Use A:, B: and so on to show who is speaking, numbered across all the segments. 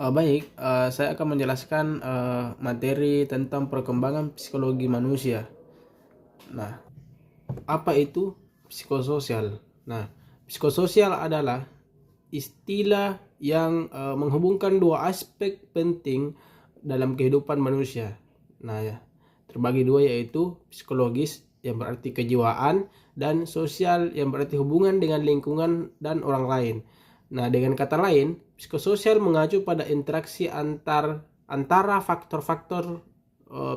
A: Saya akan menjelaskan materi tentang perkembangan psikologi manusia. Nah, apa itu psikososial? Nah, psikososial adalah istilah yang menghubungkan dua aspek penting dalam kehidupan manusia. Nah, ya, terbagi dua, yaitu psikologis yang berarti kejiwaan dan sosial yang berarti hubungan dengan lingkungan dan orang lain. Nah, dengan kata lain, psikososial mengacu pada interaksi antara faktor-faktor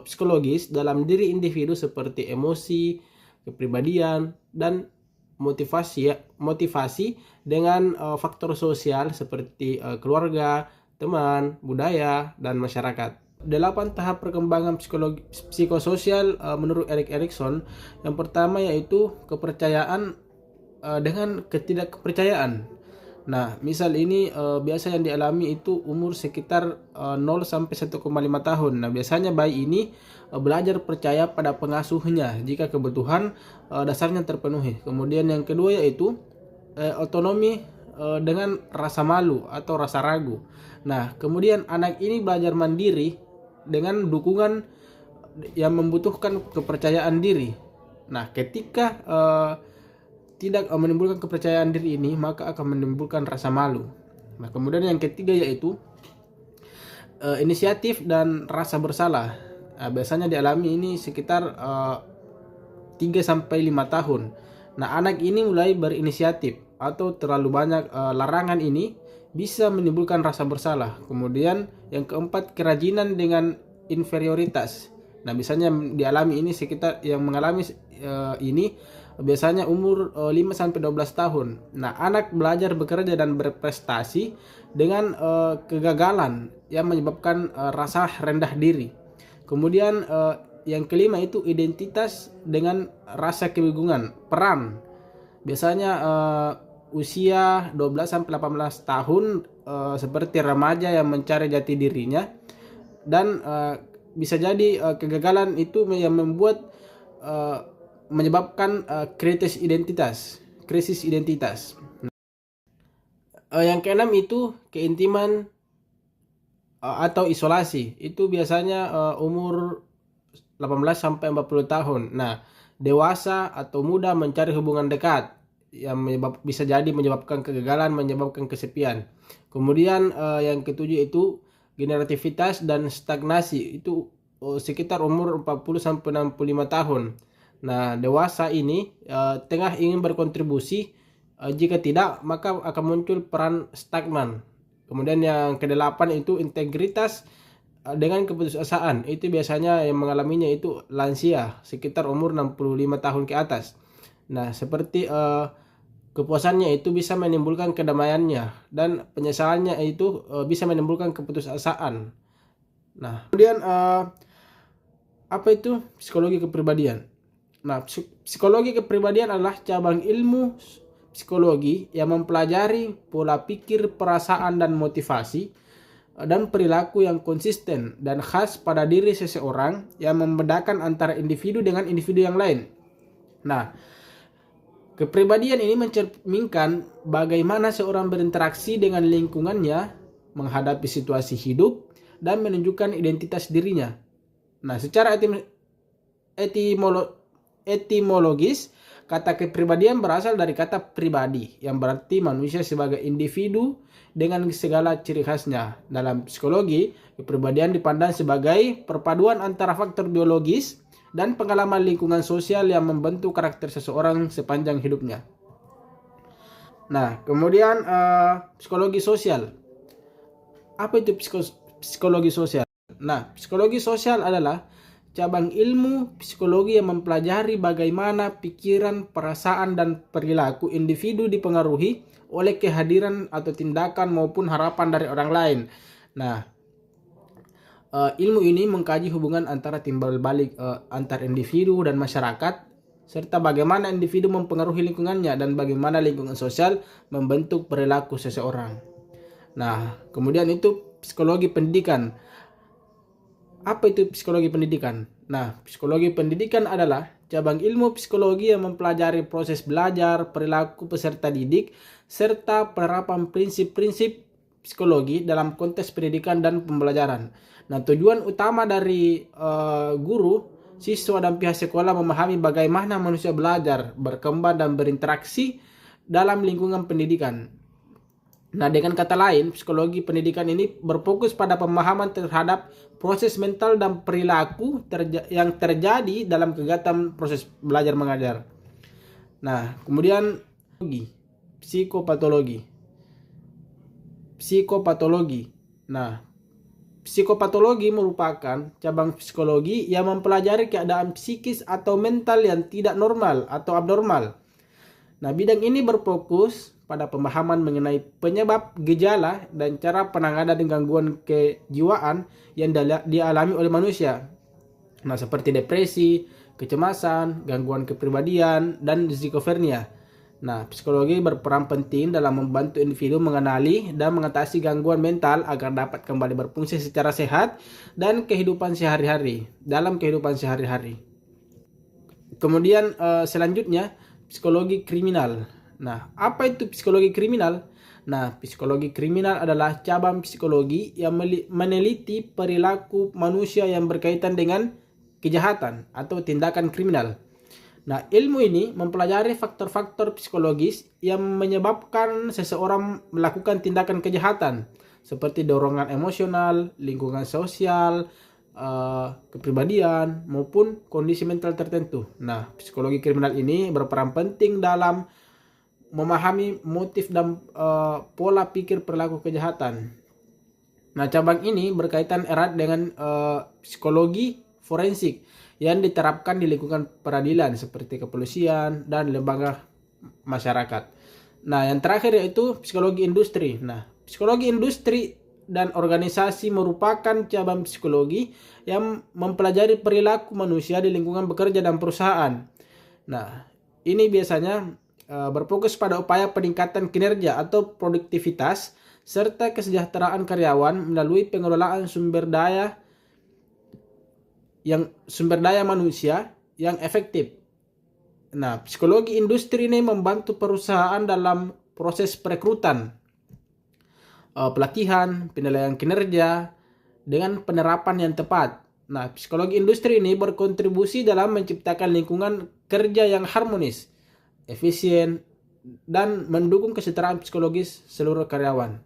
A: psikologis dalam diri individu seperti emosi, kepribadian, dan motivasi dengan faktor sosial seperti keluarga, teman, budaya, dan masyarakat. 8 tahap perkembangan psikososial menurut Erik Erikson. Yang pertama yaitu kepercayaan dengan ketidakpercayaan. Nah, misal ini biasa yang dialami itu umur sekitar 0 sampai 1,5 tahun. Nah, biasanya bayi ini belajar percaya pada pengasuhnya jika kebutuhan dasarnya terpenuhi. Kemudian yang kedua yaitu otonomi dengan rasa malu atau rasa ragu. Nah, kemudian anak ini belajar mandiri dengan dukungan yang membutuhkan kepercayaan diri. Nah, ketika tidak menimbulkan kepercayaan diri ini, maka akan menimbulkan rasa malu. Nah, kemudian yang ketiga yaitu inisiatif dan rasa bersalah. Nah, biasanya dialami ini sekitar 3 sampai 5 tahun. Nah, anak ini mulai berinisiatif atau terlalu banyak larangan ini bisa menimbulkan rasa bersalah. Kemudian yang keempat, kerajinan dengan inferioritas. Nah, biasanya dialami ini sekitar yang mengalami ini biasanya umur 5 sampai 12 tahun. Nah, anak belajar bekerja dan berprestasi dengan kegagalan yang menyebabkan rasa rendah diri. Kemudian yang kelima itu identitas dengan rasa kebingungan, peran. Biasanya usia 12 sampai 18 tahun seperti remaja yang mencari jati dirinya, dan bisa jadi kegagalan itu yang membuat menyebabkan krisis identitas. Yang keenam itu keintiman atau isolasi. Itu biasanya umur 18 sampai 40 tahun. Nah, dewasa atau muda mencari hubungan dekat yang bisa jadi menyebabkan kegagalan, menyebabkan kesepian. Kemudian yang ketujuh itu generativitas dan stagnasi. Itu sekitar umur 40 sampai 65 tahun. Nah, dewasa ini tengah ingin berkontribusi, jika tidak maka akan muncul peran stagnan. Kemudian yang kedelapan itu integritas dengan keputusasaan. Itu biasanya yang mengalaminya itu lansia sekitar umur 65 tahun ke atas. Nah, seperti kepuasannya itu bisa menimbulkan kedamaiannya, dan penyesalannya itu bisa menimbulkan keputusasaan. Nah, kemudian apa itu psikologi kepribadian? Nah, psikologi kepribadian adalah cabang ilmu psikologi yang mempelajari pola pikir, perasaan, dan motivasi dan perilaku yang konsisten dan khas pada diri seseorang yang membedakan antara individu dengan individu yang lain. Nah, kepribadian ini mencerminkan bagaimana seorang berinteraksi dengan lingkungannya, menghadapi situasi hidup, dan menunjukkan identitas dirinya. Nah, secara etimologis, kata kepribadian berasal dari kata pribadi yang berarti manusia sebagai individu dengan segala ciri khasnya. Dalam psikologi, kepribadian dipandang sebagai perpaduan antara faktor biologis dan pengalaman lingkungan sosial yang membentuk karakter seseorang sepanjang hidupnya. Nah, kemudian psikologi sosial. Apa itu psikologi sosial? Nah, psikologi sosial adalah cabang ilmu psikologi yang mempelajari bagaimana pikiran, perasaan, dan perilaku individu dipengaruhi oleh kehadiran atau tindakan maupun harapan dari orang lain. Nah, ilmu ini mengkaji hubungan antara timbal balik antar individu dan masyarakat, serta bagaimana individu mempengaruhi lingkungannya dan bagaimana lingkungan sosial membentuk perilaku seseorang. Nah, kemudian itu psikologi pendidikan. Apa itu psikologi pendidikan? Nah, psikologi pendidikan adalah cabang ilmu psikologi yang mempelajari proses belajar, perilaku peserta didik, serta penerapan prinsip-prinsip psikologi dalam konteks pendidikan dan pembelajaran. Nah, tujuan utama dari guru, siswa, dan pihak sekolah memahami bagaimana manusia belajar, berkembang, dan berinteraksi dalam lingkungan pendidikan. Nah, dengan kata lain, psikologi pendidikan ini berfokus pada pemahaman terhadap proses mental dan perilaku yang terjadi dalam kegiatan proses belajar mengajar. Nah, kemudian psikopatologi. Psikopatologi. Nah, psikopatologi merupakan cabang psikologi yang mempelajari keadaan psikis atau mental yang tidak normal atau abnormal. Nah, bidang ini berfokus pada pemahaman mengenai penyebab, gejala, dan cara penanganan gangguan kejiwaan yang dialami oleh manusia. Nah, seperti depresi, kecemasan, gangguan kepribadian, dan skizofrenia. Nah, psikologi berperan penting dalam membantu individu mengenali dan mengatasi gangguan mental agar dapat kembali berfungsi secara sehat dan dalam kehidupan sehari-hari. Kemudian selanjutnya, psikologi kriminal. Nah, apa itu psikologi kriminal? Nah, psikologi kriminal adalah cabang psikologi yang meneliti perilaku manusia yang berkaitan dengan kejahatan atau tindakan kriminal. Nah, ilmu ini mempelajari faktor-faktor psikologis yang menyebabkan seseorang melakukan tindakan kejahatan, seperti dorongan emosional, lingkungan sosial, kepribadian, maupun kondisi mental tertentu. Nah, psikologi kriminal ini berperan penting dalam memahami motif dan pola pikir perilaku kejahatan. Nah, cabang ini berkaitan erat dengan psikologi forensik yang diterapkan di lingkungan peradilan seperti kepolisian dan lembaga masyarakat. Nah, yang terakhir yaitu psikologi industri. Nah, psikologi industri dan organisasi merupakan cabang psikologi yang mempelajari perilaku manusia di lingkungan bekerja dan perusahaan. Nah, ini biasanya berfokus pada upaya peningkatan kinerja atau produktivitas serta kesejahteraan karyawan melalui pengelolaan sumber daya manusia yang efektif. Nah, psikologi industri ini membantu perusahaan dalam proses perekrutan, pelatihan, penilaian kinerja dengan penerapan yang tepat. Nah, psikologi industri ini berkontribusi dalam menciptakan lingkungan kerja yang harmonis, efisien, dan mendukung kesejahteraan psikologis seluruh karyawan.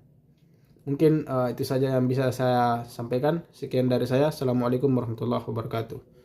A: Mungkin itu saja yang bisa saya sampaikan. Sekian dari saya. Assalamualaikum warahmatullahi wabarakatuh.